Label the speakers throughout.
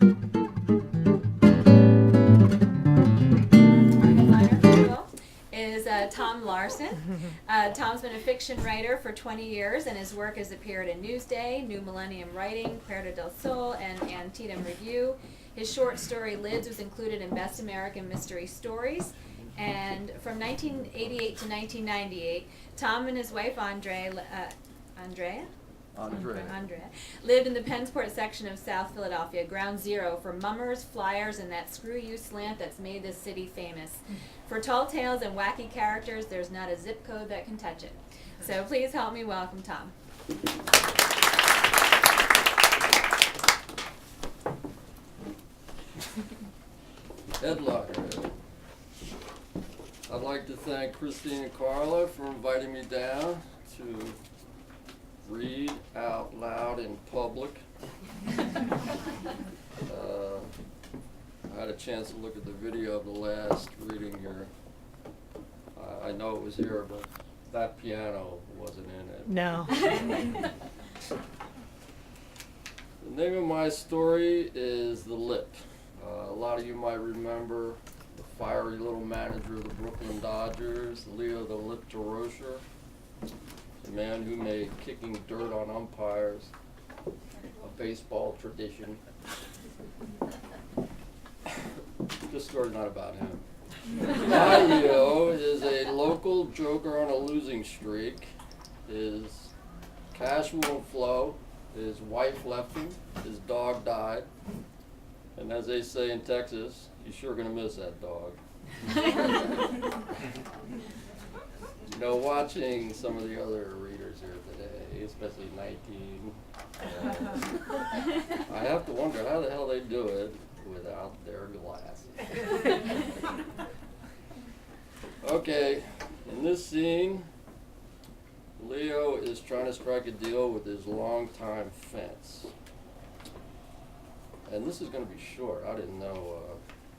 Speaker 1: Is Tom Larsen. Tom's been a fiction writer for 20 years, and his work has appeared in Newsday, New Millennium Writing, Puerto del Sol, and Antietam Review. His short story Lids was included in Best American Mystery Stories. And from 1988 to 1998, Tom and his wife Andrea lived in the Pensport section of South Philadelphia, ground zero for mummers, flyers, and that screw you slant that's made this city famous. For tall tales and wacky characters, there's not a zip code that can touch it. So please help me welcome Tom.
Speaker 2: Headliner. I'd like to thank Christine and Carla for inviting me down to read out loud in public. I had a chance to look at the video of the last reading here. I know it was here, but that piano wasn't in it.
Speaker 3: No.
Speaker 2: The name of my story is The Lip. A lot of you might remember the fiery little manager of the Brooklyn Dodgers, Leo the Lip DeRocher, the man who made kicking dirt on umpires a baseball tradition. This story's not about him. My Leo is a local joker on a losing streak. His cash won't flow. His wife left him. His dog died. And as they say in Texas, he's sure gonna miss that dog. You know, watching some of the other readers here today, especially 19, I have to wonder how the hell they do it without their glasses. Okay, in this scene, Leo is trying to strike a deal with his longtime fence. And this is going to be short. I didn't know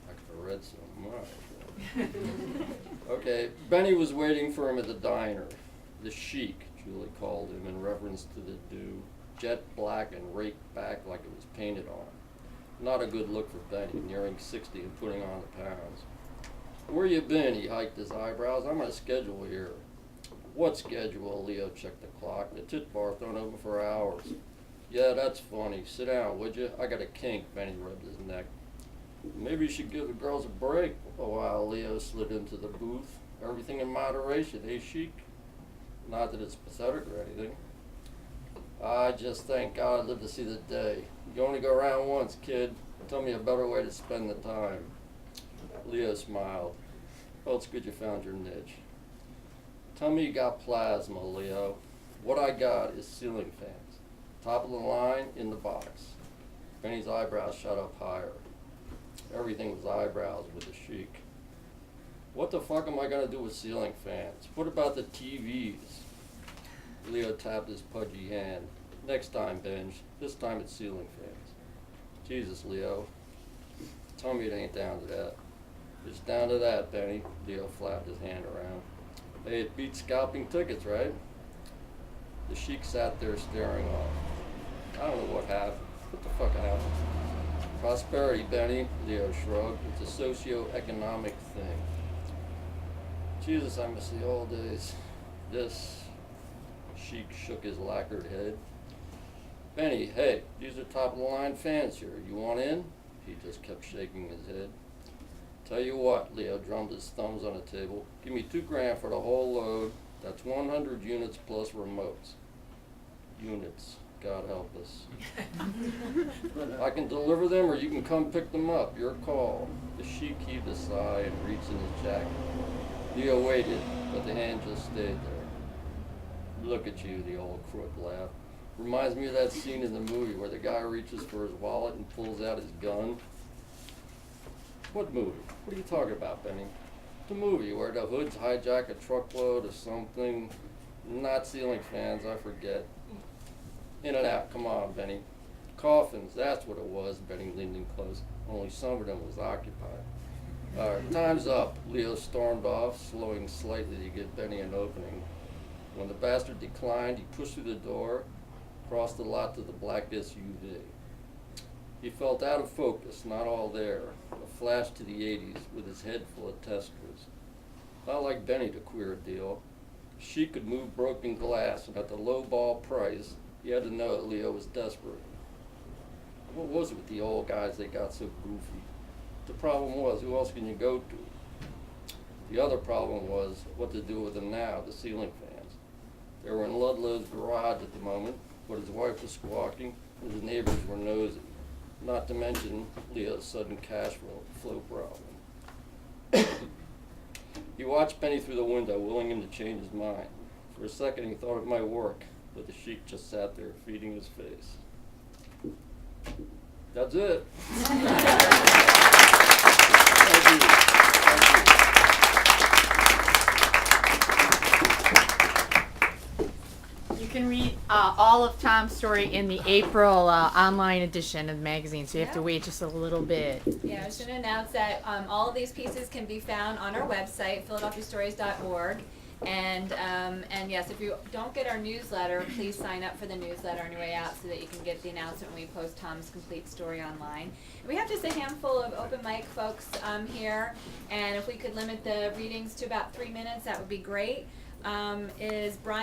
Speaker 2: I could have read so much. Okay, Benny was waiting for him at the diner. The Sheik, Julie called him in reference to the do, jet black and raked back like it was painted on. Not a good look for Benny, nearing 60 and putting on the pounds. Where you been? He hiked his eyebrows. I'm on a schedule here. What schedule? Leo checked the clock. The tit bar thrown open for hours. Yeah, that's funny. Sit down, would you? I got a kink. Benny rubbed his neck. Maybe you should give the girls a break. A while, Leo slid into the booth. Everything in moderation, eh, Sheik? Not that it's pathetic or anything. I just thank God I lived to see the day. You only go around once, kid. Tell me a better way to spend the time. Leo smiled. Well, it's good you found your niche. Tell me you got plasma, Leo. What I got is ceiling fans. Top of the line, in the box. Benny's eyebrows shot up higher. Everything was eyebrows with the Sheik. What the fuck am I gonna do with ceiling fans? What about the TVs? Leo tapped his pudgy hand. Next time, Benj. This time it's ceiling fans. Jesus, Leo. Tell me it ain't down to that. It's down to that, Benny. Leo flapped his hand around. Hey, it beats scalping tickets, right? The Sheik sat there staring off. I don't know what happened. What the fuck happened? Prosperity, Benny, Leo shrugged. It's a socio-economic thing. Jesus, I miss the old days. This, Sheik shook his lacquered head. Benny, hey, these are top-of-the-line fans here. You want in? He just kept shaking his head. Tell you what, Leo drummed his thumbs on the table. Give me $2,000 for the whole load. That's 100 units plus remotes. Units. God help us. I can deliver them or you can come pick them up. Your call. The Sheik heaved a sigh and reached in his jacket. Leo waited, but the hand just stayed there. Look at you, the old crook laughed. Reminds me of that scene in the movie where the guy reaches for his wallet and pulls out his gun. What movie? What are you talking about, Benny? The movie where the hoods hijack a truckload of something. Not ceiling fans, I forget. In and out, come on, Benny. Coffins, that's what it was. Benny leaned in close. Only some of them was occupied. All right, time's up. Leo stormed off, slowing slightly to give Benny an opening. When the bastard declined, he pushed through the door, crossed the lot to the black SUV. He felt out of focus, not all there, a flash to the 80s with his head full of testers. Not like Benny to queer a deal. She could move broken glass, and at the low ball price, he had to know that Leo was desperate. What was it with the old guys they got so goofy? The problem was, who else can you go to? The other problem was what to do with them now, the ceiling fans. They were in Ludlow's garage at the moment, but his wife was squawking, and his neighbors were nosy. Not to mention Leo's sudden cash flow problem. He watched Benny through the window, willing him to change his mind. For a second he thought it might work, but the sheik just sat there, feeding his face. That's it. Thank you.
Speaker 3: You can read all of Tom's story in the April online edition of the magazine, so you have to
Speaker 1: Yeah.
Speaker 3: wait just a little bit.
Speaker 1: Yeah, I was going to announce that all of these pieces can be found on our website, philadelphiastories.org. And yes, if you don't get our newsletter, please sign up for the newsletter on your way out so that you can get the announcement when we post Tom's complete story online. We have just a handful of open mic folks here, and if we could limit the readings to about 3 minutes, that would be great. Is Brian